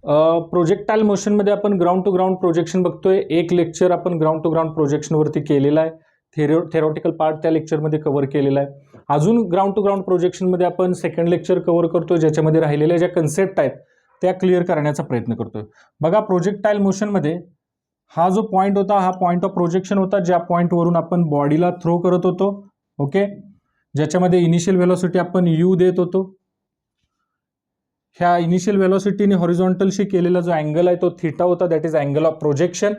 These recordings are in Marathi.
प्रोजेक्टाईल मोशनमध्ये आपण ग्राउंड टू ग्राउंड प्रोजेक्शन बघतोय. एक लेक्चर आपण ग्राउंड टू ग्राउंड प्रोजेक्शनवरती केलेला आहे. थेरॉटिकल पार्ट त्या लेक्चरमध्ये कव्हर केलेला आहे. अजून ग्राउंड टू ग्राउंड प्रोजेक्शनमध्ये आपण सेकंड लेक्चर कव्हर करतोय, ज्याच्यामध्ये राहिलेल्या ज्या कन्सेप्ट आहेत त्या क्लिअर करण्याचा प्रयत्न करतोय. बघा, प्रोजेक्टाईल मोशनमध्ये हा जो पॉईंट होता हा पॉईंट ऑफ प्रोजेक्शन होता, ज्या पॉईंटवरून आपण बॉडीला थ्रो करत होतो. ओके, ज्याच्यामध्ये इनिशियल व्हेलॉसिटी आपण यू देत होतो. ह्या इनिशियल व्हेलॉसिटीने हॉरिझॉन्टलशी केलेला जो अँगल आहे तो थीटा होता, that is angle of projection.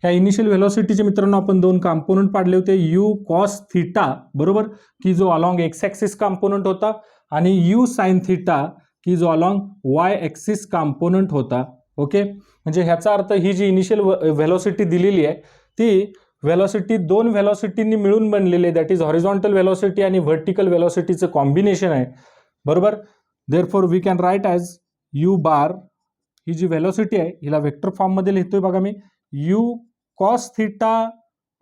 ह्या इनिशियल व्हेलॉसिटीचे मित्रांनो आपण दोन कंपोनंट पाडले होते, यू कॉस थीटा बरोबर, की जो अलॉंग एक्स ॲक्सिस कंपोनंट होता, आणि यू साइन थीटा की जो अलॉंग वाय ॲक्सिस कंपोनंट होता. ओके, म्हणजे ह्याचा अर्थ ही जी इनिशियल व्हेलॉसिटी दिलेली आहे ती व्हेलॉसिटी दोन व्हेलॉसिटींनी मिळून बनलेली आहे, दॅट इज हॉरिझॉन्टल व्हेलॉसिटी आणि व्हर्टिकल व्हेलॉसिटीचं कॉम्बिनेशन आहे बरोबर. Therefore we can write as u bar. ही जी व्हेलॉसिटी आहे हिला वेक्टर फॉर्ममध्ये लिहितोय बघा मी, u cos theta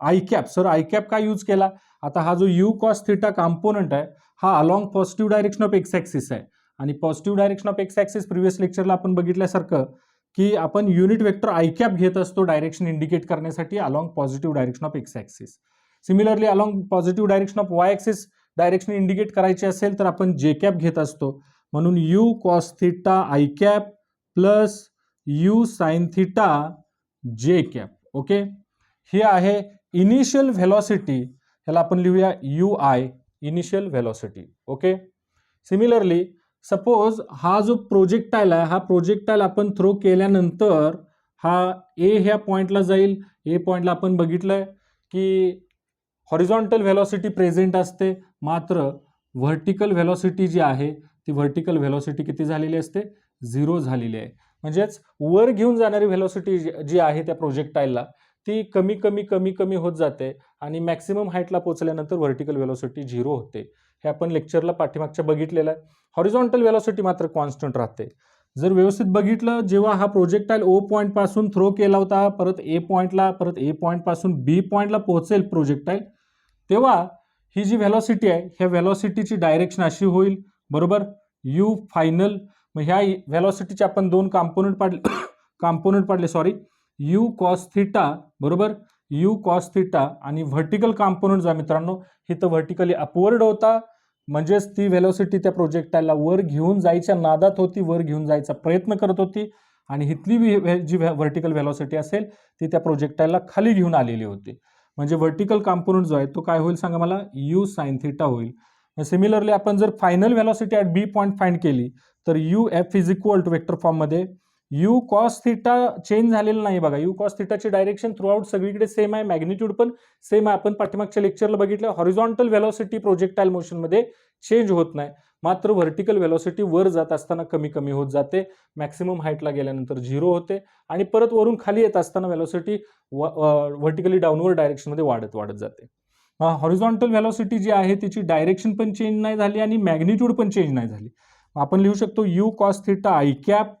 i cap. Sir i cap का यूज केला? आता हा जो यू कॉस थीटा कंपोनंट आहे हा along positive direction of x axis आहे, आणि positive direction of x axis previous लेक्चरला आपण बघितल्यासारखं की आपण युनिट वेक्टर आय कॅप घेत असतो डायरेक्शन इंडिकेट करण्यासाठी along positive direction of x axis. Similarly along positive direction of y axis direction indicate करायची असेल तर आपण जे कॅप घेत असतो. म्हणून u cos theta i cap plus u sine theta j cap. Okay, ही आहे इनिशियल व्हेलॉसिटी, ह्याला आपण लिहूया u i, initial velocity. Okay, similarly suppose हा जो प्रोजेक्टाईल आहे हा प्रोजेक्टाईल आपण थ्रो केल्यानंतर हा ए ह्या पॉइंटला जाईल. ए पॉइंटला आपण बघितलंय की हॉरिझॉन्टल व्हेलॉसिटी प्रेझेंट असते, मात्र व्हर्टिकल व्हेलॉसिटी जी आहे ती व्हर्टिकल व्हेलॉसिटी किती झालेली असते? 0 झालेली आहे. म्हणजेच वर घेऊन जाणारी व्हेलॉसिटी जी आहे त्या प्रोजेक्टाईलला ती कमी कमी कमी कमी होत जाते, आणि मॅक्सिमम हाईटला पोहोचल्यानंतर व्हर्टिकल व्हेलॉसिटी 0 होते. हे आपण लेक्चरला पाठीमागच्या बघितलेलं आहे. हॉरिझॉन्टल व्हेलॉसिटी मात्र कॉन्स्टंट राहते. जर व्यवस्थित बघितलं, जेव्हा हा प्रोजेक्टाईल ओ पॉईंट पासून थ्रो केला होता, परत ए पॉईंटला, परत ए पॉईंट पासून बी पॉईंटला पोहोचेल प्रोजेक्टाईल, तेव्हा ही जी व्हेलॉसिटी आहे ह्या व्हेलॉसिटीची डायरेक्शन अशी होईल बरोबर, यू फायनल. मग ह्या व्हेलॉसिटीचे आपण दोन कंपोनंट पाडले सॉरी, यू कॉस थीटा बरोबर, यू कॉस थीटा, आणि व्हर्टिकल कंपोनंट जो आहे मित्रांनो इथं व्हर्टिकली अपवर्ड होता, म्हणजेच ती व्हेलॉसिटी त्या प्रोजेक्टाईलला वर घेऊन जायच्या नादात होती, वर घेऊन जायचा प्रयत्न करत होती, आणि इथली जी व्हर्टिकल व्हेलॉसिटी असेल ती त्या प्रोजेक्टाईलला खाली घेऊन आलेली होती. म्हणजे व्हर्टिकल कंपोनंट जो आहे तो काय होईल सांगा मला, यू साइन थीटा होईल. सिमिलरली आपण जर final velocity at B point find केली तर u f is equal to vector फॉर्ममध्ये यू कॉस थीटा चेंज झालेलं नाही बघा, यू कॉस थीटाची डायरेक्शन थ्रू आउट सगळीकडे सेम आहे, मॅग्निट्यूड पण सेम आहे. आपण पाठीमागच्या लेक्चरला बघितलं हॉरिझॉन्टल व्हेलॉसिटी प्रोजेक्टाईल मोशनमध्ये चेंज होत नाही, मात्र व्हर्टिकल व्हेलॉसिटी वर जात असताना कमी कमी होत जाते, मॅक्सिमम हाईटला गेल्यानंतर 0 होते, आणि परत वरून खाली येत असताना व्हेलॉसिटी व्हर्टिकली डाऊनवर्ड डायरेक्शनमध्ये वाढत वाढत जाते. हॉरिझॉन्टल व्हेलॉसिटी जी आहे तिची डायरेक्शन पण चेंज नाही झाली आणि मॅग्निट्यूड पण चेंज नाही झाली. आपण लिहू शकतो you cos theta i cap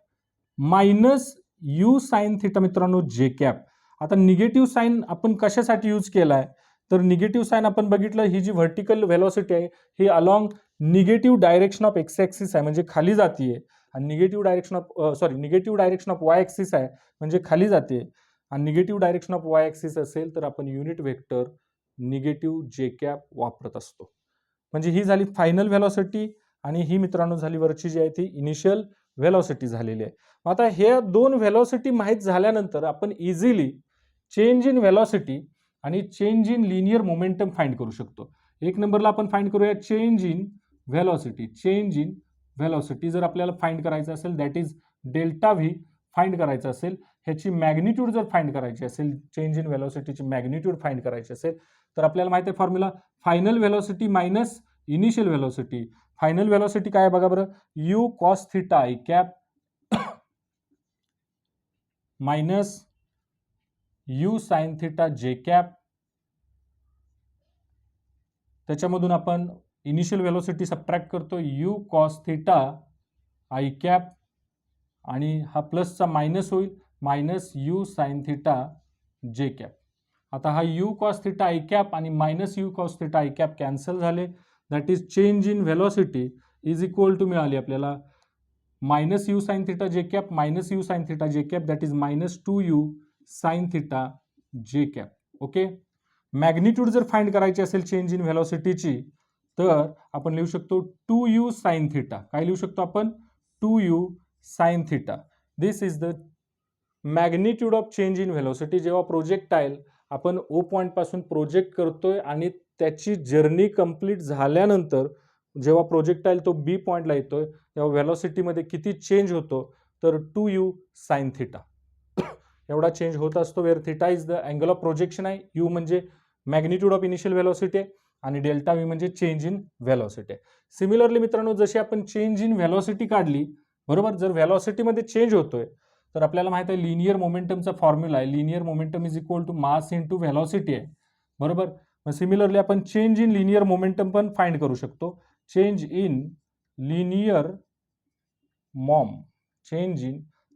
minus u sine theta मित्रांनो जे कॅप. आता निगेटिव्ह साइन आपण कशासाठी यूज केलाय, तर निगेटिव्ह साइन आपण बघितलं ही जी व्हर्टिकल व्हेलॉसिटी आहे ही along negative direction of x axis आहे, म्हणजे खाली जातीये, आणि negative direction of y axis आहे म्हणजे खाली जाते, आणि negative direction of y axis असेल तर आपण unit vector negative j cap वापरत असतो. म्हणजे ही झाली फायनल व्हेलॉसिटी, आणि ही मित्रांनो झाली वरची जी आहे ती इनिशियल व्हेलॉसिटी झालेली आहे. आता हे दोन व्हेलॉसिटी माहीत झाल्यानंतर आपण इझिली चेंज इन व्हेलॉसिटी आणि change in linear momentum find करू शकतो. एक नंबरला आपण फाइंड करूया change in velocity. Change in velocity जर आपल्याला फाइंड करायचं असेल, that is delta V find करायचं असेल, ह्याची मॅग्निट्यूड जर फाइंड करायची असेल, चेंज इन व्हेलॉसिटीची मॅग्निट्यूड फाइंड करायची असेल तर आपल्याला माहिती आहे formula final velocity minus initial velocity. Final velocity काय आहे बघा बरं, you cos theta i cap minus u sine theta j cap. त्याच्यामधून आपण इनिशियल व्हेलॉसिटी सबट्रॅक्ट करतो, u cos theta i cap, आणि हा प्लसचा मायनस होईल, minus u sine theta j cap. आता हा u cos theta i cap आणि minus u cos theta i cap cancel झाले, that is change in velocity is equal to मिळाली आपल्याला minus u sine theta j cap minus u sine theta j cap that is minus 2u sine theta j cap. Okay, magnitude जर फाइंड करायची असेल चेंज इन व्हेलॉसिटीची तर आपण लिहू शकतो 2u साइन थिटा. काय लिहू शकतो आपण? 2u sine theta. This is the magnitude of change in velocity. जेव्हा प्रोजेक्टाईल आपण ओ पॉइंट पासून प्रोजेक्ट करतोय आणि त्याची जर्नी कंप्लीट झाल्यानंतर जेव्हा प्रोजेक्टाईल तो बी पॉइंटला येतोय तेव्हा व्हेलॉसिटीमध्ये किती चेंज होतो तर 2u साइन थिटा एवढा चेंज होत असतो. Where theta is the angle of projection आहे, यू म्हणजे मॅग्निट्यूड ऑफ इनिशियल व्हेलॉसिटी आहे आणि डेल्टा व्ही म्हणजे चेंज इन व्हेलॉसिटी आहे. सिमिलरली मित्रांनो, जशी आपण चेंज इन व्हेलॉसिटी काढली बरोबर, जर व्हेलॉसिटीमध्ये चेंज होतोय तर आपल्याला माहित आहे लिनियर मोमेंटमचा फॉर्म्युला आहे, linear momentum is equal to mass into velocity आहे बरोबर. मग सिमिलरली आपण चेंज इन लिनियर मोमेंटम पण फाइंड करू शकतो. Change in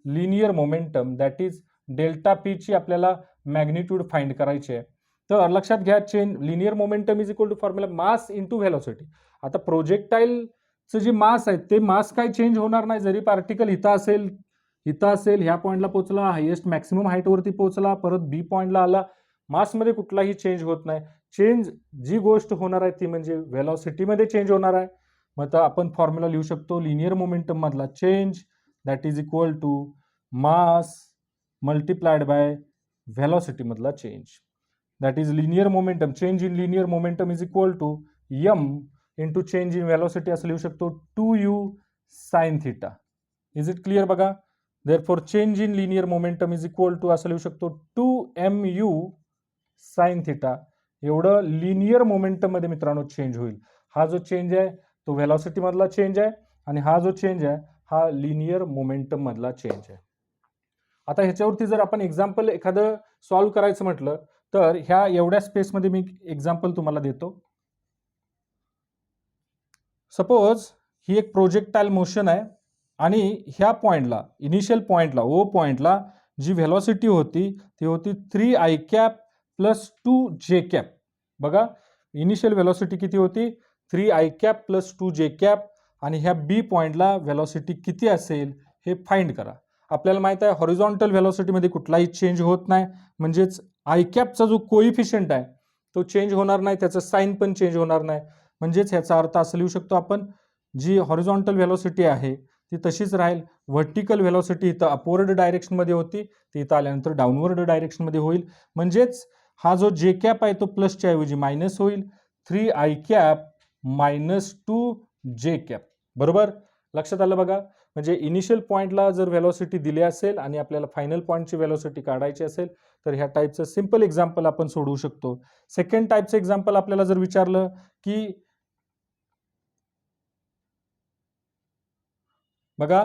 linear momentum that is delta P ची आपल्याला मॅग्निट्यूड फाइंड करायची आहे. तर लक्षात घ्या, change linear momentum is equal to formula mass into velocity. आता प्रोजेक्टाईलचं जे मास आहे ते मास काय चेंज होणार नाही, जरी पार्टिकल इथं असेल ह्या पॉईंटला पोहोचला, हायेस्ट मॅक्सिमम हाईटवरती पोहोचला, परत बी पॉईंटला आला, मासमध्ये कुठलाही चेंज होत नाही. चेंज जी गोष्ट होणार आहे ती म्हणजे व्हेलॉसिटीमध्ये चेंज होणार आहे. मग आता आपण फॉर्म्युला लिहू शकतो लिनियर मोमेंटम मधला change that is equal to mass multiplied by velocity मधला change. That is linear momentum, change in linear momentum is equal to m into change in velocity असं लिहू शकतो 2u sine theta. Is it clear? बघा, therefore change in linear momentum is equal to असं लिहू शकतो 2mu साइन थिटा. एवढं लिनियर मोमेंटम मध्ये मित्रांनो चेंज होईल. हा जो चेंज आहे तो व्हेलॉसिटी मधला चेंज आहे आणि हा जो चेंज आहे हा लिनियर मोमेंटम मधला चेंज आहे. आता ह्याच्यावरती जर आपण एक्झाम्पल एखादं सॉल्व्ह करायचं म्हटलं तर ह्या एवढ्या स्पेसमध्ये मी एक्झाम्पल तुम्हाला देतो. सपोज ही एक प्रोजेक्टाईल मोशन आहे आणि ह्या पॉइंटला, इनिशियल पॉइंटला, ओ पॉइंटला जी व्हेलॉसिटी होती ती होती 3i cap plus 2j cap. बघा, इनिशियल व्हेलॉसिटी किती होती? 3i cap plus 2j cap. आणि ह्या बी पॉइंटला व्हेलॉसिटी किती असेल हे फाइंड करा. आपल्याला माहित आहे हॉरिझॉन्टल व्हेलॉसिटीमध्ये कुठलाही चेंज होत नाही, म्हणजेच आय कॅपचा जो कोइफिशियंट आहे तो चेंज होणार नाही, त्याचं साइन पण चेंज होणार नाही. म्हणजेच ह्याचा अर्थ असं लिहू शकतो आपण, जी हॉरिझॉन्टल व्हेलॉसिटी आहे ती तशीच राहील. व्हर्टिकल व्हेलॉसिटी इथं अपवर्ड डायरेक्शनमध्ये होती, ती इथं आल्यानंतर डाऊनवर्ड डायरेक्शनमध्ये होईल. म्हणजेच हा जो जे कॅप आहे तो प्लसच्या ऐवजी मायनस होईल. 3i cap minus 2j cap. बरोबर, लक्षात आलं बघा. म्हणजे इनिशियल पॉइंटला जर व्हेलॉसिटी दिली असेल आणि आपल्याला फायनल पॉइंटची व्हेलॉसिटी काढायची असेल तर ह्या टाईपचं सिंपल एक्झाम्पल आपण सोडवू शकतो. सेकंड टाईपचं एक्झाम्पल आपल्याला जर विचारलं की बघा,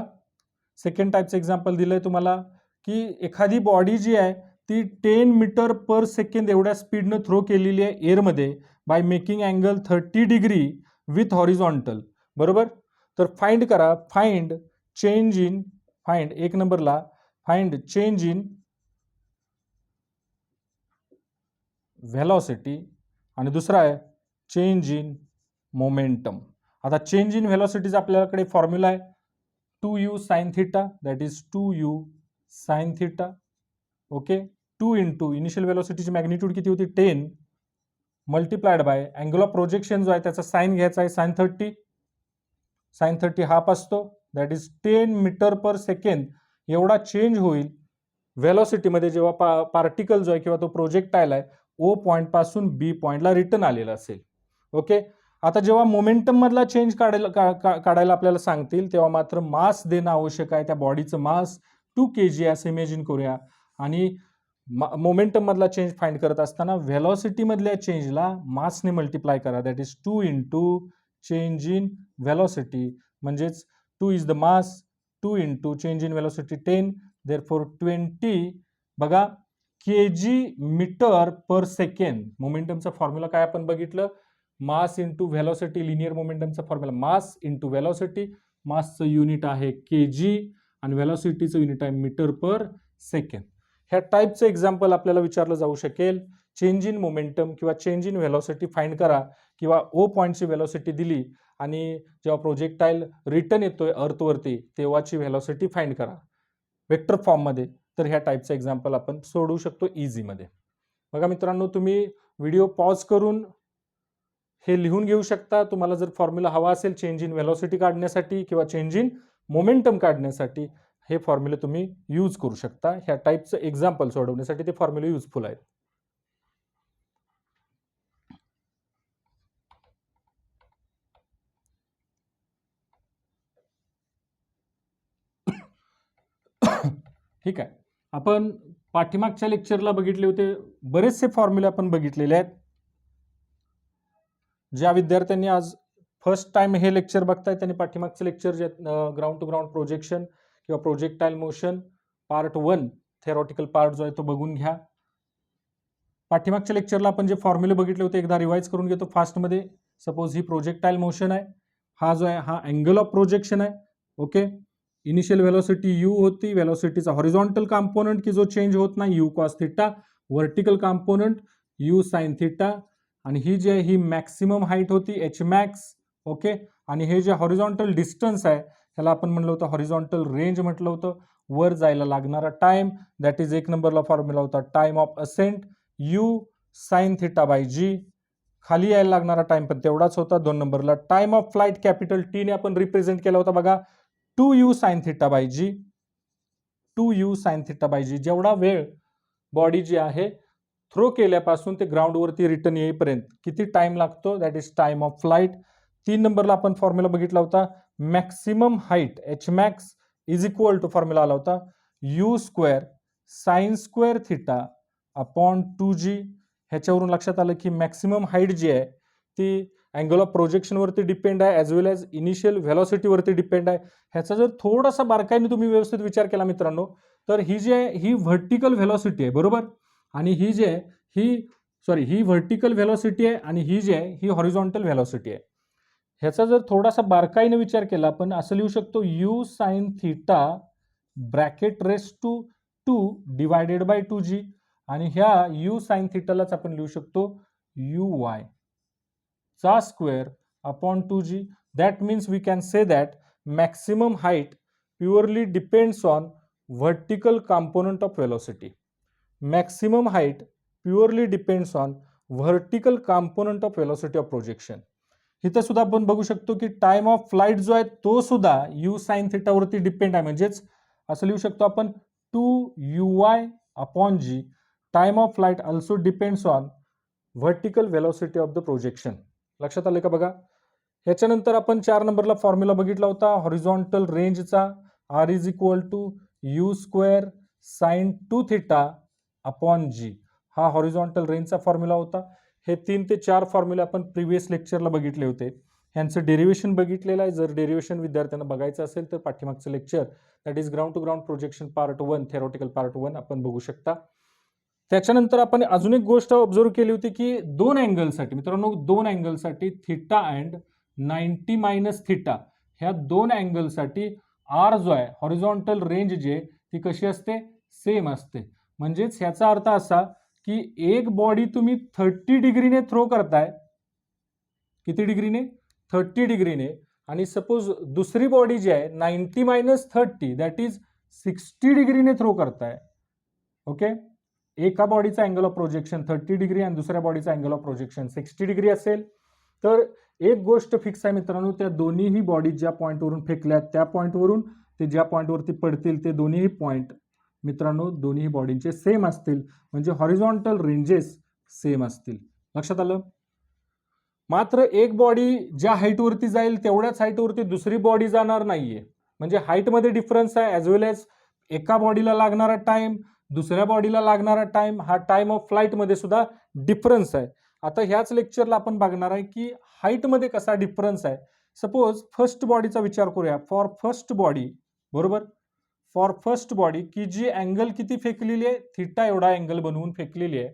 सेकंड टाईपचं एक्झाम्पल दिलंय तुम्हाला की एखादी बॉडी जी आहे ती 10 मीटर पर सेकंड एवढ्या स्पीडनं थ्रो केलेली आहे एअरमध्ये by making angle 30 degree with horizontal. बरोबर, तर फाइंड करा, फाइंड एक नंबरला फाइंड चेंज इन व्हेलॉसिटी आणि दुसरा आहे चेंज इन मोमेंटम. आता चेंज इन व्हेलॉसिटीचा आपल्याकडे फॉर्म्युला आहे 2u sine theta that is 2u sine theta. Okay, 2 into initial व्हेलॉसिटीची मॅग्निट्यूड किती होती 10 multiplied by angle of projection जो आहे त्याचा साइन घ्यायचा आहे साइन 30. साइन 30 हाफ असतो that is 10 metre per second एवढा चेंज होईल व्हेलॉसिटीमध्ये जेव्हा पार्टिकल जो आहे किंवा तो प्रोजेक्टाईल आहे ओ पॉइंट पासून बी पॉइंटला रिटर्न आलेला असेल. ओके, आता जेव्हा मोमेंटम मधला चेंज काढायला आपल्याला सांगतील तेव्हा मात्र मास देणं आवश्यक आहे. त्या बॉडीचं मास 2 kg असं इमेजिन करूया आणि मोमेंटम मधला चेंज फाइंड करत असताना व्हेलॉसिटी मधल्या चेंजला मासने मल्टिप्लाय करा that is 2 into change in velocity. म्हणजेच 2 is the mass, 2 into change in velocity 10 therefore 20. बघा, kg मीटर पर सेकंड. मोमेंटमचा फॉर्म्युला काय आपण बघितलं, मास इंटू व्हेलॉसिटी. लिनियर मोमेंटमचा फॉर्म्युला मास इंटू व्हेलॉसिटी. मासचं युनिट आहे kg आणि व्हेलॉसिटीचं युनिट आहे मीटर पर सेकंड. ह्या टाईपचं एक्झाम्पल आपल्याला विचारलं जाऊ शकेल चेंज इन मोमेंटम किंवा चेंज इन व्हेलॉसिटी फाइंड करा, किंवा ओ पॉईंटची व्हेलॉसिटी दिली आणि जेव्हा प्रोजेक्टाईल रिटर्न येतोय अर्थवरती तेव्हाची व्हेलॉसिटी फाइंड करा वेक्टर फॉर्ममध्ये. तर ह्या टाईपचं एक्झाम्पल आपण सोडवू शकतो इझीमध्ये. बघा मित्रांनो, तुम्ही व्हिडिओ पॉज करून हे लिहून घेऊ शकता. तुम्हाला जर फॉर्म्युला हवा असेल चेंज इन व्हेलॉसिटी काढण्यासाठी किंवा चेंज इन मोमेंटम काढण्यासाठी, हे फॉर्म्युले तुम्ही यूज करू शकता. ह्या टाईपचं एक्झाम्पल सोडवण्यासाठी ते फॉर्म्युले युजफुल आहेत. ठीक आहे, आपण पाठीमागच्या लेक्चरला बघितले होते, बरेचसे फॉर्म्युले आपण बघितलेले आहेत. ज्या विद्यार्थ्यांनी आज फर्स्ट टाइम हे लेक्चर बघताय त्यांनी पाठीमागचे लेक्चर जे ग्राउंड टू ग्राउंड प्रोजेक्शन किंवा projectile motion part 1 theoretical part जो आहे तो बघून घ्या. पाठीमागच्या लेक्चरला आपण जे फॉर्म्युले बघितले होते एकदा रिवाइज करून घेतो फास्टमध्ये. सपोज ही प्रोजेक्टाईल मोशन आहे, हा जो आहे हा अँगल ऑफ प्रोजेक्शन आहे. ओके, इनिशियल व्हेलॉसिटी यू होती, व्हेलॉसिटीचा हॉरिझॉन्टल कंपोनेंट की जो चेंज होत नाही you cos theta, vertical component you sine theta, आणि ही जी आहे ही मॅक्सिमम हाईट होती एच मॅक्स. ओके, आणि हे जे हॉरिझॉन्टल डिस्टन्स आहे ह्याला आपण म्हणलं होतं हॉरिझॉन्टल रेंज म्हटलं होतं. वर जायला लागणारा टाइम, दॅट इज एक नंबरला फॉर्म्युला होता time of ascent u sine theta by g. खाली यायला लागणारा टाइम पण तेवढाच होता. 2 नंबरला time of flight capital T ने आपण रिप्रेझेंट केला होता बघा, 2u sine theta by g. 2u sine theta by g, जेवढा वेळ बॉडी जी आहे थ्रो केल्यापासून ते ग्राउंडवरती रिटर्न येईपर्यंत किती टाइम लागतो, that is time of flight. 3 नंबरला आपण फॉर्म्युला बघितला होता maximum height H max is equal to formula आला होता U square sine square theta upon 2g. ह्याच्यावरून लक्षात आलं की मॅक्सिमम हाईट जी आहे ती अँगल ऑफ प्रोजेक्शन वरती डिपेंड आहे ॲज वेल ॲज इनिशियल व्हेलॉसिटी वरती डिपेंड आहे. ह्याचा जर थोडासा बारकाईने तुम्ही व्यवस्थित विचार केला मित्रांनो, तर ही जी आहे ही व्हर्टिकल व्हेलॉसिटी आहे बरोबर, आणि ही जी आहे ही व्हर्टिकल व्हेलॉसिटी आहे आणि ही जी आहे ही हॉरिझॉन्टल व्हेलॉसिटी आहे. ह्याचा जर थोडासा बारकाईने विचार केला आपण असं लिहू शकतो U sine theta bracket raise to 2 divided by 2g, आणि ह्या यू साइन थिटालाच आपण लिहू शकतो यू वाय चा square upon 2g. That means we can say that maximum height purely depends on vertical component of velocity. Maximum height purely depends on vertical component of velocity of projection. इथं सुद्धा आपण बघू शकतो की टाइम ऑफ फ्लाइट जो आहे तो सुद्धा यू साइन थिटावरती डिपेंड आहे. म्हणजेच असं लिहू शकतो आपण 2uy upon G. Time of flight also depends on vertical velocity of the projection. लक्षात आलं का बघा. ह्याच्यानंतर आपण 4 नंबरला फॉर्म्युला बघितला होता हॉरिझॉन्टल रेंजचा, R is equal to you square sine 2 theta upon g. हा हॉरिझॉन्टल रेंजचा फॉर्म्युला होता. हे 3 ते 4 फॉर्म्युले आपण प्रिव्हियस लेक्चरला बघितले होते. ह्यांचं डेरिव्हेशन बघितलेलं आहे. जर डेरिव्हेशन विद्यार्थ्यांना बघायचं असेल तर पाठीमागचं lecture that is ground to ground projection part 1 theoretical part 1 आपण बघू शकता. त्याच्यानंतर आपण अजून एक गोष्ट ऑब्झर्व केली होती की 2 अँगलसाठी मित्रांनो, 2 अँगलसाठी थिटा अँड 90 मायनस थिटा ह्या 2 अँगलसाठी आर जो आहे हॉरिझॉन्टल रेंज जे ती कशी असते, सेम असते. म्हणजेच ह्याचा अर्थ असा की एक बॉडी तुम्ही 30 डिग्रीने थ्रो करताय, किती डिग्रीने, 30 डिग्रीने, आणि सपोज दुसरी बॉडी जी आहे 90 मायनस 30 दॅट इज 60 डिग्रीने थ्रो करताय. ओके, एका बॉडीचा अँगल ऑफ प्रोजेक्शन 30 डिग्री आणि दुसऱ्या बॉडीचा अँगल ऑफ प्रोजेक्शन 60 डिग्री असेल तर एक गोष्ट फिक्स आहे मित्रांनो, त्या दोन्हीही बॉडी ज्या पॉईंटवरून फेकल्या त्या पॉईंटवरून ते ज्या पॉईंटवरती पडतील ते दोन्ही पॉईंट मित्रांनो दोन्ही बॉडींचे सेम असतील. म्हणजे हॉरिझॉन्टल रेंजेस सेम असतील. लक्षात आलं. मात्र एक बॉडी ज्या हाईटवरती जाईल तेवढ्याच हाईटवरती दुसरी बॉडी जाणार नाहीये. म्हणजे हाईटमध्ये डिफरन्स आहे ॲज वेल ॲज एका बॉडीला लागणारा टाइम दुसऱ्या बॉडीला लागणारा टाइम, हा टाइम ऑफ फ्लाईटमध्ये सुद्धा डिफरन्स आहे. आता ह्याच लेक्चरला आपण बघणार आहे की हाईटमध्ये कसा डिफरन्स आहे. सपोज फर्स्ट बॉडीचा विचार करूया. फॉर फर्स्ट बॉडी बरोबर, फॉर फर्स्ट बॉडी की जी अँगल किती फेकलेली आहे, थिटा एवढा अँगल बनवून फेकलेली आहे,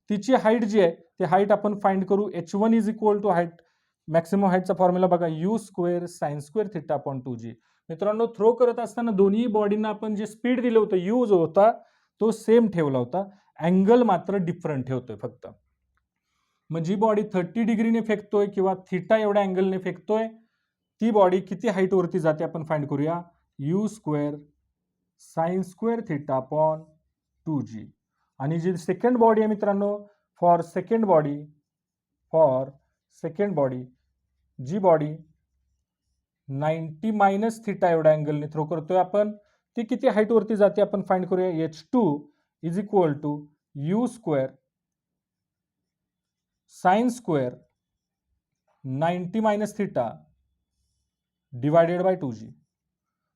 तिची हाईट जी आहे ती हाईट आपण फाइंड करू. h1 is equal to height, maximum हाईटचा फॉर्म्युला बघा u square sine square theta upon 2g. मित्रांनो थ्रो करत असताना दोन्ही बॉडींना आपण जे स्पीड दिलं होतं यू जो होता तो सेम ठेवला होता. अँगल मात्र डिफरंट ठेवतोय फक्त. मग जी बॉडी 30 डिग्रीने फेकतोय किंवा थिटा एवढ्या अँगलने फेकतोय ती बॉडी किती हाईट वरती जाते आपण फाइंड करूया. U square sine square theta upon 2g. आणि जी सेकंड बॉडी आहे मित्रांनो, फॉर सेकंड बॉडी जी बॉडी 90 मायनस थिटा एवढ्या अँगलने थ्रो करतोय आपण, ती किती हाईट वरती जाते आपण फाइंड करूया. h2 is equal to you square sine square 90 minus theta divided by 2g.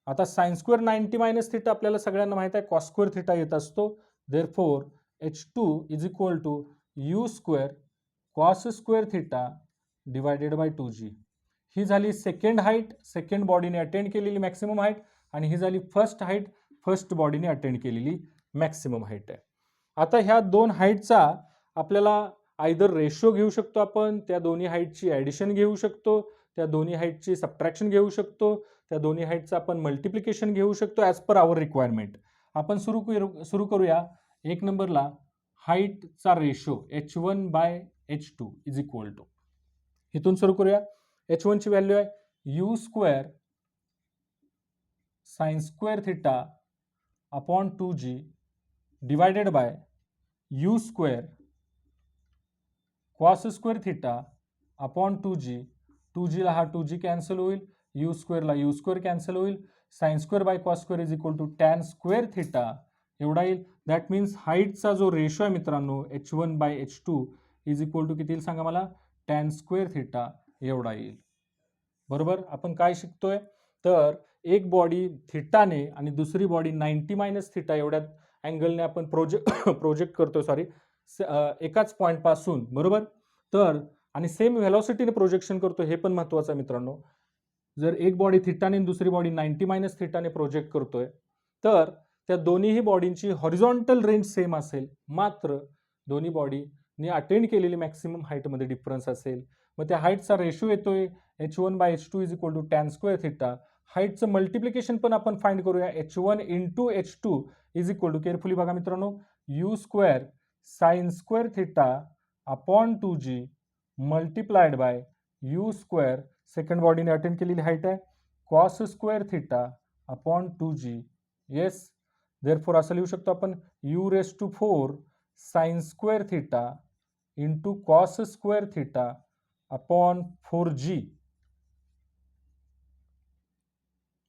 आता साइन स्क्वेअर 90 मायनस थिटा आपल्याला सगळ्यांना माहित आहे कॉस स्क्वेअर थिटा येत असतो. Therefore h2 is equal to you square cos square theta divided by 2g. ही झाली सेकंड हाईट, सेकंड बॉडीने अटेंड केलेली मॅक्सिमम हाईट, आणि ही झाली फर्स्ट हाईट, फर्स्ट बॉडीने अटेंड केलेली मॅक्सिमम हाईट आहे. आता ह्या दोन हाईटचा आपल्याला आयदर रेशो घेऊ शकतो आपण, त्या दोन्ही हाईटची ॲडिशन घेऊ शकतो, त्या दोन्ही हाईटची सबट्रॅक्शन घेऊ शकतो, त्या दोन्ही हाईटचं आपण मल्टिप्लिकेशन घेऊ शकतो ॲज पर आवर रिक्वायरमेंट. आपण सुरू करूया. एक नंबरला हाईटचा ratio h1/h2 is equal to, इथून सुरू करूया. h1 ची व्हॅल्यू आहे u square sine square theta upon 2g divided by u square cos square theta upon 2g. 2g ला हा 2g कॅन्सल होईल, यू स्क्वेअरला यू स्क्वेअर कॅन्सल होईल, sine square by cos square is equal to tan square theta एवढा येईल. दॅट मीन्स हाईटचा जो रेशो आहे मित्रांनो h1/h2 इज इक्वल टू किती येईल सांगा मला, टॅन स्क्वेअर थिटा एवढा येईल. बरोबर. आपण काय शिकतोय तर एक बॉडी थिटाने आणि दुसरी बॉडी 90 मायनस थिटा एवढ्या अँगलने आपण प्रोजेक्ट करतोय, सॉरी एकाच पॉइंट पासून, बरोबर. तर आणि सेम व्हेलॉसिटीने प्रोजेक्शन करतो, हे पण महत्वाचं आहे मित्रांनो. जर एक बॉडी थिटाने आणि दुसरी बॉडी 90 मायनस थिटाने प्रोजेक्ट करतोय तर त्या दोन्हीही बॉडींची हॉरिझॉन्टल रेंज सेम असेल, मात्र दोन्ही बॉडीने अटेंड केलेली मॅक्सिमम हाईटमध्ये डिफरन्स असेल. मग त्या हाईटचा रेशो येतोय h1/h2 is equal to tan square theta. हाईटचं मल्टिप्लिकेशन पण आपण फाइंड करूया. h1 into h2 is equal to, carefully बघा मित्रांनो, u square sine square theta upon 2g multiplied by u square, second बॉडीने अटेंड केलेली हाईट आहे, cos square theta upon 2g. Yes, therefore असं लिहू शकतो आपण u raise to 4 sign square theta into cos square theta upon 4g.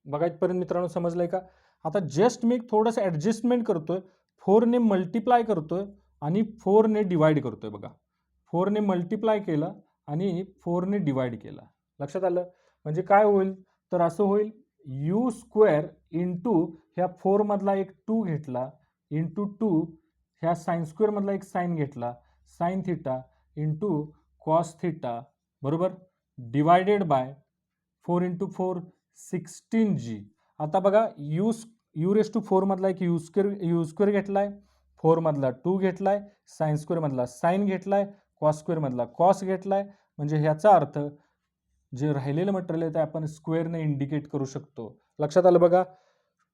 बघा इथपर्यंत मित्रांनो समजलंय का. आता जस्ट मी थोडंसं ऍडजस्टमेंट करतोय, 4 ने मल्टिप्लाय करतोय आणि 4 ने डिवाइड करतोय. बघा 4 ने मल्टिप्लाय केलं आणि 4 ने डिवाइड केलं. लक्षात आलं. म्हणजे काय होईल तर असं होईल यू स्क्वेअर इंटू ह्या 4 मधला एक 2 घेतला इंटू 2 ह्या साइन स्क्वेअर मधला एक साइन घेतला, sign theta into cos theta, बरोबर, डिवायडेड बाय 4 इंटू 4 16g. आता बघा यू रेस टू 4 मधला एक यू स्क्वेअर घेतलाय, 4 मधला 2 घेतलाय, साइन स्क्वेअर मधला साइन घेतलाय, कॉस स्क्वेअर मधला कॉस घेतलाय. म्हणजे ह्याचा अर्थ जे राहिलेलं मटेरियल आहे ते आपण स्क्वेअरने इंडिकेट करू शकतो. लक्षात आलं बघा.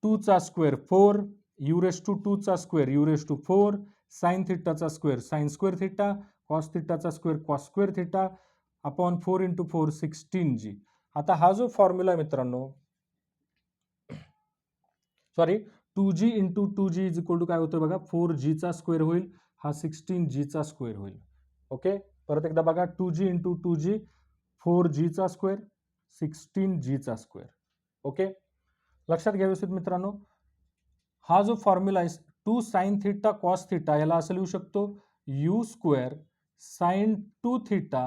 2 चा स्क्वेअर 4, यू रेस टू 2 चा square u raise to 4, sine थिटाचा square sine square theta, cos थिटाचा square cos square theta upon 4 into 4 16g. आता हा जो फॉर्म्युला आहे मित्रांनो, sorry 2g into 2g is equal to काय होतं बघा, 4g चा स्क्वेअर होईल, हा 16g चा स्क्वेअर होईल. ओके, परत एकदा बघा 2g इंटू 2g 4g चा स्क्वेअर 16g चा स्क्वेअर. ओके, लक्षात घ्या व्यवस्थित मित्रांनो. हा जो फॉर्म्युला आहे 2 साइन थिटा कॉस थिटा, याला असं लिहू शकतो u square sine 2 theta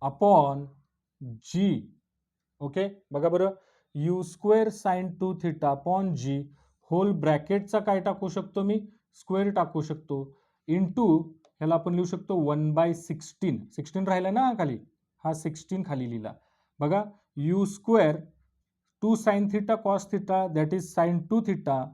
upon g. Okay, बघा बरं, u square sine 2 theta upon g whole ब्रॅकेटचा काय टाकू शकतो मी, स्क्वेअर टाकू शकतो, इंटू ह्याला आपण लिहू शकतो 1/16. 16 राहिला ना खाली, हा 16 खाली लिहिला. बघा u square 2 sine theta cos theta that is sine 2 theta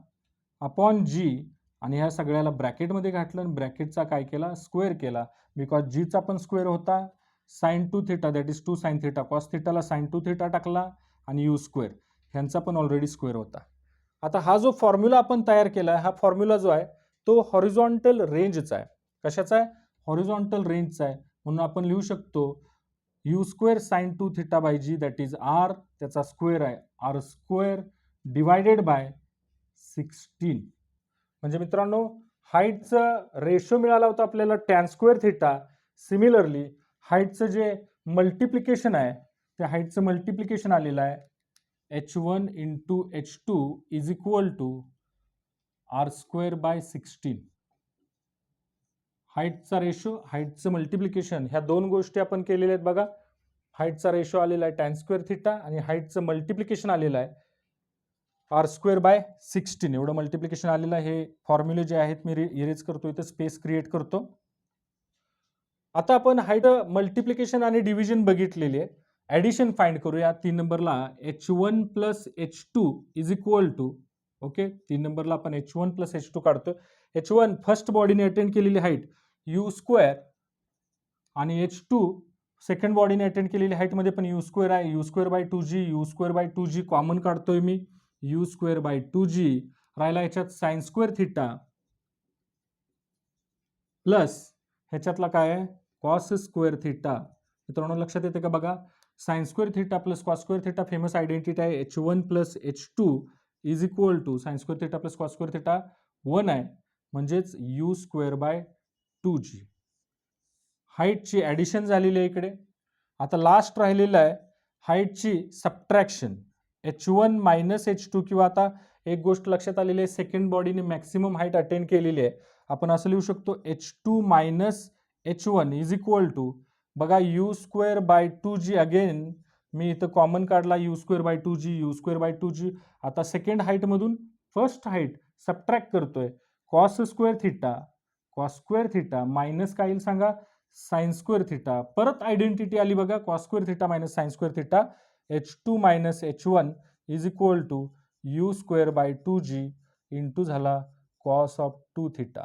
upon g, आणि ह्या सगळ्याला ब्रॅकेटमध्ये घातलं, ब्रॅकेटचा काय केला, स्क्वेअर केला, बिकॉज जीचा पण स्क्वेअर होता, sine 2 theta that is 2 sine theta cos थिटाला साइन 2 थिटा टाकला, आणि यू स्क्वेअर ह्यांचा पण ऑलरेडी स्क्वेअर होता. आता हा जो फॉर्म्युला आपण तयार केला, हा फॉर्म्युला जो आहे तो हॉरिझॉन्टल रेंजचा आहे. कशाचा आहे? हॉरिझॉन्टल रेंजचा आहे. म्हणून आपण लिहू शकतो u square sine 2 theta by g that is R, त्याचा स्क्वेअर आहे आर स्क्वेअर डिवायडेड बाय 16. म्हणजे मित्रांनो हाईटचं रेशो मिळाला होता आपल्याला टॅन स्क्वेअर थिटा. सिमिलरली हाईटचं जे मल्टिप्लिकेशन आहे त्या हाईटचं मल्टिप्लिकेशन आलेलं आहे h1 into h2 is equal to R square by 16. हाईटचा रेशो, हाईटचं मल्टिप्लिकेशन, ह्या दोन गोष्टी आपण केलेल्या आहेत बघा. हाईटचा रेशो आलेला आहे टॅन स्क्वेअर थिटा आणि हाईटचं मल्टिप्लिकेशन आलेलं आहे आर स्क्वेअर बाय 16. एवढं मल्टिप्लिकेशन आलेलं आहे. हे फॉर्म्युले जे आहेत मी इरेज करतो, इथं स्पेस क्रिएट करतो. आता आपण हाईट मल्टिप्लिकेशन आणि डिव्हिजन बघितलेली आहे. ॲडिशन फाइंड करूया. 3 नंबरला h1 plus h2 is equal to, okay, 3 नंबरला आपण h1 प्लस h2 काढतोय. h1 फर्स्ट बॉडीने अटेंड केलेली हाईट यू स्क्वेअर आणि h2 सेकंड बॉडीने अटेंड केलेली हाईट मध्ये पण यू स्क्वेअर आहे. U square by 2g, u square by 2g common काढतोय मी. यू स्क्वेअर बाय 2g राहिला याच्यात साइन स्क्वेअर थिटा प्लस ह्याच्यातला काय आहे कॉस स्क्वेअर थिटा. मित्रांनो लक्षात येते का बघा, sine square theta plus cos square theta famous identity आहे. h1 plus h2 is equal to sine square theta plus cos square theta 1 आहे, म्हणजेच यू स्क्वेअर बाय 2g. हाईटची ॲडिशन झालेली आहे इकडे. आता लास्ट राहिलेलं आहे हाईटची सबट्रॅक्शन h1 मायनस h2, किंवा आता एक गोष्ट लक्षात आलेली आहे, सेकंड बॉडीने मॅक्सिमम हाईट अटेंड केलेली आहे. आपण असं लिहू शकतो h2 minus h1 is equal to, बघा, u square by 2g. Again मी इथं कॉमन काढला u square by 2g, u square by 2g. आता सेकंड हाईटमधून फर्स्ट हाईट सबट्रॅक्ट करतोय कॉस स्क्वेअर थिटा मायनस काय येईल सांगा, साइन स्क्वेअर थिटा. परत आयडेंटिटी आली बघा, cos square theta minus sine square theta. h2 minus h1 is equal to you square by 2g into झाला cos of 2 theta.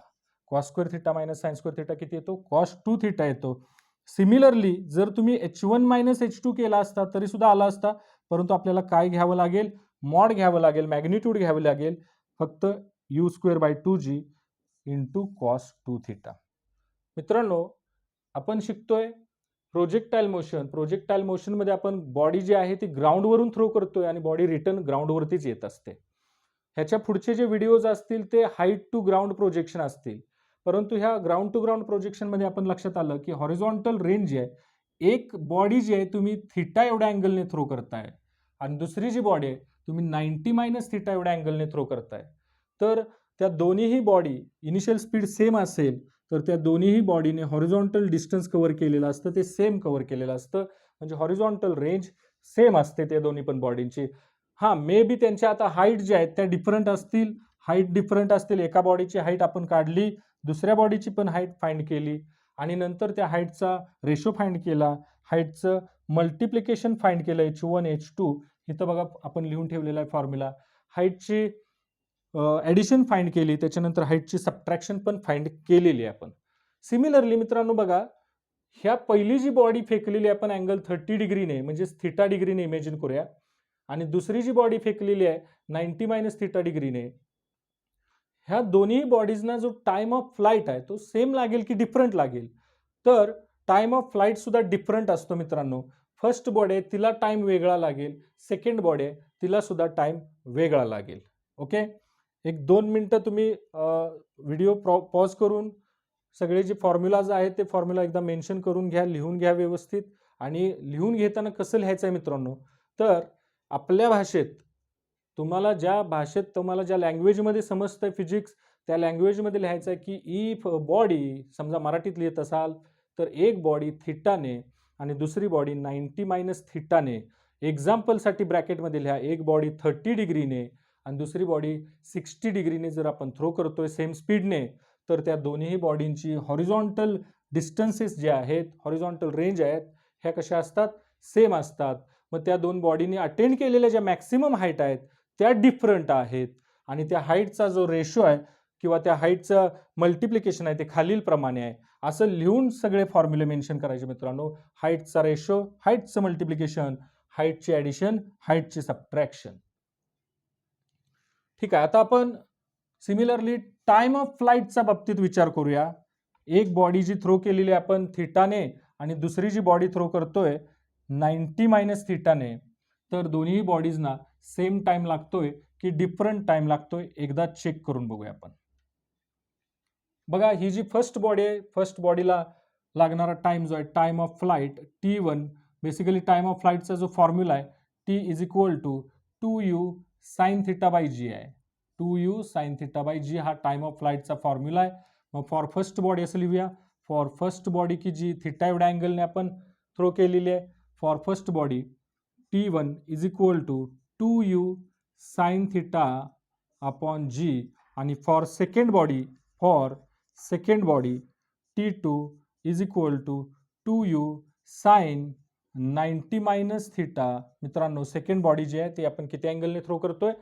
Cos square theta minus sine square theta किती येतो, कॉस 2 थिटा येतो. सिमिलरली जर तुम्ही h1 मायनस h2 केला असता तरी सुद्धा आला असता, परंतु आपल्याला काय घ्यावं लागेल, मॉड घ्यावं लागेल, मॅग्निट्यूड घ्यावं लागेल, फक्त you square by 2g into cos 2 theta. मित्रांनो आपण शिकतोय प्रोजेक्टाइल मोशन. प्रोजेक्टाइल मोशन मध्ये आपण बॉडी जी आहे ती ग्राउंडवरून थ्रो करतोय आणि बॉडी रिटर्न ग्राउंडवरतीच येत असते. ह्याच्या पुढचे जे व्हिडिओज असतील ते हाईट टू ग्राउंड प्रोजेक्शन असतील, परंतु ह्या ग्राउंड टू ग्राउंड प्रोजेक्शन मध्ये आपण लक्षात आलं की हॉरिझॉन्टल रेंज जी आहे, एक बॉडी जी आहे तुम्ही थिटा एवढ्या अँगलने थ्रो करताय आणि दुसरी जी बॉडी आहे तुम्ही 90 मायनस थिटा एवढ्या अँगलने थ्रो करताय. तर त्या दोन्हीही बॉडी इनिशियल स्पीड सेम असेल तर त्या दोन्हीही बॉडीने हॉरिझॉन्टल डिस्टन्स कव्हर केलेलं असतं, ते सेम कव्हर केलेलं असतं, म्हणजे हॉरिझॉन्टल रेंज सेम असते त्या दोन्ही पण बॉडींची. हा मे बी त्यांच्या आता हाईट ज्या आहेत त्या डिफरंट असतील, हाईट डिफरंट असतील. एका बॉडीची हाईट आपण काढली, दुसऱ्या बॉडीची पण हाईट फाइंड केली आणि नंतर त्या हाईटचा रेशो फाइंड केला, हाईटचं मल्टिप्लिकेशन फाइंड केलं h1 h2. इथं बघा आपण लिहून ठेवलेला आहे फॉर्म्युला. हाईटची ॲडिशन फाइंड केली, त्याच्यानंतर हाईटची सबट्रॅक्शन पण फाइंड केलेली आहे आपण. सिमिलरली मित्रांनो बघा, ह्या पहिली जी बॉडी फेकलेली आपण अँगल 30 डिग्रीने म्हणजे थिटा डिग्रीने इमेजिन करूया आणि दुसरी जी बॉडी फेकलेली आहे 90 मायनस थिटा डिग्रीने. ह्या दोन्ही बॉडीजना जो टाइम ऑफ फ्लाइट आहे तो सेम लागेल की डिफरंट लागेल, तर टाइम ऑफ फ्लाइट सुद्धा डिफरंट असतो मित्रांनो. फर्स्ट बॉडी आहे तिला टाइम वेगळा लागेल, सेकंड बॉडी आहे तिला सुद्धा टाइम वेगळा लागेल. ओके, एक 2 मिनिटं तुम्ही व्हिडिओ पॉज करून सगळे जे फॉर्म्युलाज आहेत ते फॉर्म्युला एकदा मेन्शन करून घ्या, लिहून घ्या व्यवस्थित. आणि लिहून घेताना कसं लिहायचं आहे मित्रांनो, तर आपल्या भाषेत तुम्हाला ज्या लँग्वेजमध्ये समजतंय फिजिक्स त्या लँग्वेजमध्ये लिहायचं आहे की इफ बॉडी, समजा मराठीत लिहित असाल तर एक बॉडी थिटाने आणि दुसरी बॉडी 90 मायनस थिटाने. एक्झाम्पलसाठी ब्रॅकेटमध्ये लिहा, एक बॉडी 30 डिग्रीने आणि दुसरी बॉडी 60 डिग्रीने जर आपण थ्रो करतोय सेम स्पीडने, तर त्या दोन्ही बॉडींची हॉरिझॉन्टल डिस्टन्सेस जे आहेत, हॉरिझॉन्टल रेंज आहेत, ह्या कशा असतात, सेम असतात. मग त्या दोन बॉडीने अटेंड केलेल्या ज्या मॅक्सिमम हाईट आहेत त्या डिफरंट आहेत आणि त्या हाईटचा जो रेशो आहे किंवा त्या हाईटचं मल्टिप्लिकेशन आहे ते खालील प्रमाणे आहे. असं लिहून सगळे फॉर्म्युले मेन्शन करायचे मित्रांनो. हाईटचा रेशो, हाईटचं मल्टिप्लिकेशन, हाईटची ॲडिशन, हाईटची सबट्रॅक्शन. ठीक आहे, आता आपण सिमिलरली टाइम ऑफ फ्लाईटच्या बाबतीत विचार करूया. एक बॉडी जी थ्रो केलेली आपण थिटाने आणि दुसरी जी बॉडी थ्रो करतोय 90 मायनस थिटाने, तर दोन्ही बॉडीजना सेम टाइम लागतोय की डिफरंट टाइम लागतोय, एकदा चेक करून बघूया आपण. बघा, ही जी फर्स्ट बॉडी आहे, फर्स्ट बॉडीला लागणारा टाइम जो आहे time of flight T1, basically time of फ्लाईटचा जो फॉर्म्युला आहे T is equal to 2u sine theta by g आहे. 2u sine theta by g हा टाइम ऑफ फ्लाईटचा फॉर्म्युला आहे. मग फॉर फर्स्ट बॉडी असं लिहूया, फॉर फर्स्ट बॉडी की जी थिटा एवढ्या अँगलने आपण थ्रो केलेली आहे, for first body T1 is equal to 2u sine theta upon g, आणि for second body T2 is equal to 2u sine 90 minus theta. मित्रांनो, सेकंड बॉडी जी आहे ती आपण किती अँगलने थ्रो करतोय,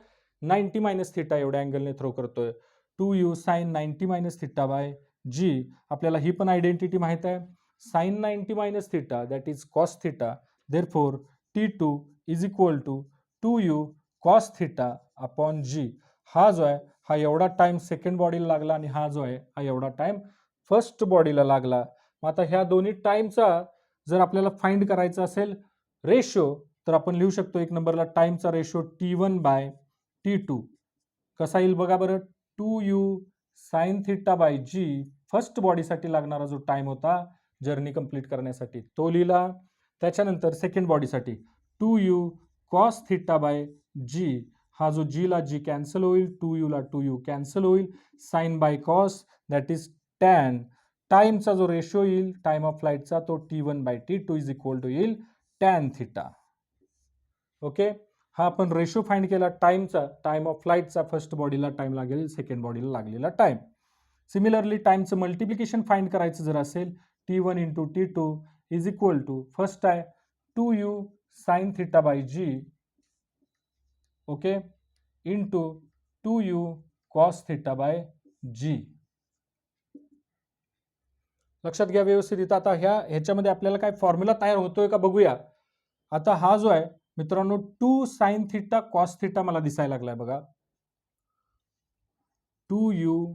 90 मायनस थिटा एवढ्या अँगलने थ्रो करतोय. 2u sine 90 minus theta by g. आपल्याला ही पण आयडेंटिटी माहित आहे, sine 90 minus theta that is cos theta. Therefore T2 is equal to 2u cos theta upon g. हा जो आहे हा एवढा टाइम सेकंड बॉडीला लागला आणि हा जो आहे हा एवढा टाइम फर्स्ट बॉडीला लागला. मग आता ह्या दोन्ही टाइमचा जर आपल्याला फाइंड करायचा असेल रेशो, तर आपण लिहू शकतो एक नंबरला टाइमचा रेशो T1 बाय T2 कसा येईल बघा बरं. 2u sine theta by g first बॉडीसाठी लागणारा जो टाइम होता जर्नी कंप्लीट करण्यासाठी तो लिहिला. त्याच्यानंतर सेकंड बॉडीसाठी 2u cos theta by g, हा जो जी ला जी कॅन्सल होईल, 2u ला 2u कॅन्सल होईल, sine by cos that is tan. टाइमचा जो रेशो येईल टाइम ऑफ फ्लाईटचा तो T1 by T2 is equal to येईल टॅन थिटा. ओके, हा आपण रेशो फाइंड केला टाइमचा, टाइम ऑफ फ्लाईटचा. फर्स्ट बॉडीला टाइम लागेल, सेकंड बॉडीला लागलेला टाइम. सिमिलरली टाइमचं मल्टिप्लिकेशन फाइंड करायचं जर असेल, T1 into T2 is equal to first आहे 2u sine theta by g, okay, into 2u cos theta by जी. लक्षात घ्या व्यवस्थित. इथं आता ह्याच्यामध्ये आपल्याला काय फॉर्म्युला तयार होतोय का बघूया. आता हा जो आहे मित्रांनो 2 साइन थिटा कॉस थिटा मला दिसायला लागलाय बघा. 2u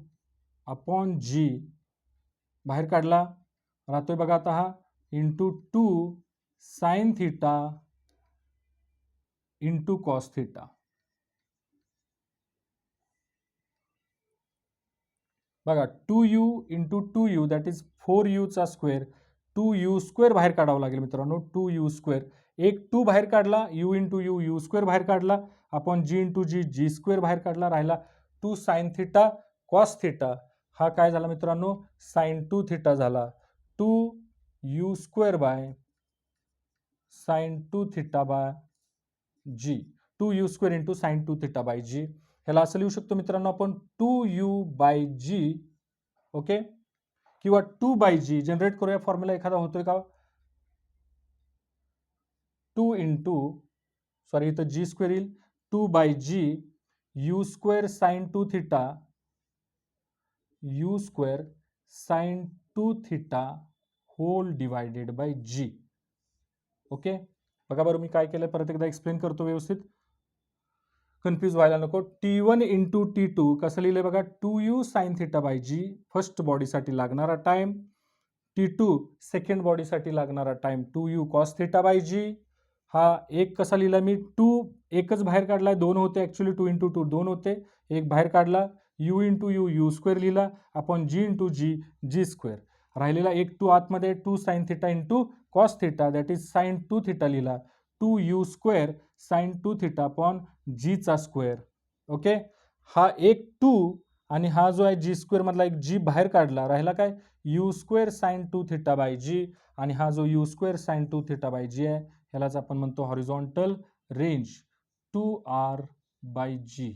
अपॉन जी बाहेर काढला राहतोय बघा आता हा, into 2 sine theta into cos theta. बघा 2u into 2u that is 4u चा स्क्वेअर, 2u स्क्वेअर बाहेर काढावं लागेल मित्रांनो. 2u स्क्वेअर, एक 2 बाहेर काढला, u into you you square बाहेर काढला, आपण जी इंटू जी जी स्क्वेअर बाहेर काढला, राहिला 2 साइन थिटा कॉस थिटा. हा काय झाला मित्रांनो, साइन 2 थिटा झाला. 2u square by sine 2 theta by g, 2u square into sine 2 theta by g. ह्याला असं लिहू शकतो मित्रांनो आपण 2u बाय जी, ओके, किंवा 2 बाय जी. जनरेट करूया फॉर्म्युला, एखादा होतोय का. 2 इंटू सॉरी इथं जी स्क्वेअर येईल, 2 by g u square sine 2 theta, u square sine 2 theta whole divided by g. Okay, बघा बरं मी काय केलं, परत एकदा एक्सप्लेन करतो व्यवस्थित, कन्फ्यूज व्हायला नको. T1 इंटू T2 कसं लिहिलंय बघा, 2u sine theta by g first बॉडीसाठी लागणारा टाइम, T2 सेकंड बॉडीसाठी लागणारा time 2u cos theta by g. हा एक कसा लिहिला मी, 2 एकच बाहेर काढलाय, 2 होते ऍक्च्युली, 2 इंटू 2 2 होते, एक बाहेर काढला, u into you you square लिहिला, आपण जी इंटू जी जी स्क्वेअर, राहिलेला एक 2 आतमध्ये, 2 sine theta into cos theta that is sine 2 theta लिहिला, 2u square sine 2 theta upon g चा स्क्वेअर. ओके, हा एक 2 आणि हा जो आहे जी स्क्वेअर मधला एक जी बाहेर काढला, राहिला काय u square sine 2 theta by g, आणि हा जो u square sine 2 theta by g आहे ह्यालाच आपण म्हणतो हॉरिझॉन्टल रेंज 2r बाय जी.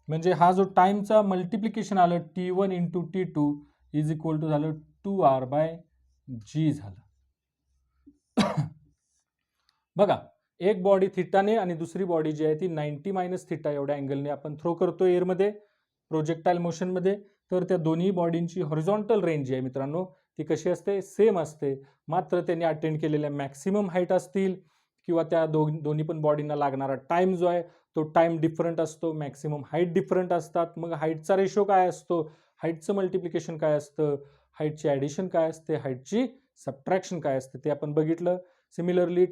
म्हणजे हा जो टाइमचा मल्टिप्लिकेशन आलं T1 into T2 is equal to झालं 2r बाय जी झालं. बघा, एक बॉडी थिटाने आणि दुसरी बॉडी जी आहे ती 90 मायनस थिटा एवढ्या अँगलने आपण थ्रो करतो एअरमध्ये प्रोजेक्टाईल मोशनमध्ये. तर त्या दोन्ही बॉडींची हॉरिझॉन्टल रेंज आहे मित्रांनो ती कशी असते, सेम असते, मात्र त्यांनी अटेंड केलेल्या मॅक्सिमम हाईट असतील किंवा त्या दोन्ही पण बॉडींना लागणारा टाइम जो आहे तो टाइम डिफरंट असतो, मॅक्सिमम हाईट डिफरंट असतात. मग हाईटचा रेशो काय असतो, हाईटचं मल्टिप्लिकेशन काय असतं, हाईटची ॲडिशन काय असते, हाईटची सबट्रॅक्शन काय असते ते आपण बघितलं. सिमिलरली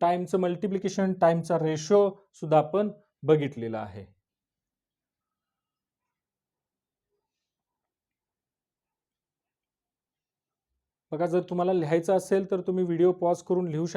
टाइमचं मल्टिप्लिकेशन, टाइमचा रेशो सुद्धा आपण बघितलेला आहे. बघा, जर तुम्हाला लिहायचं असेल तर तुम्ही व्हिडिओ पॉज करून लिहू शकता.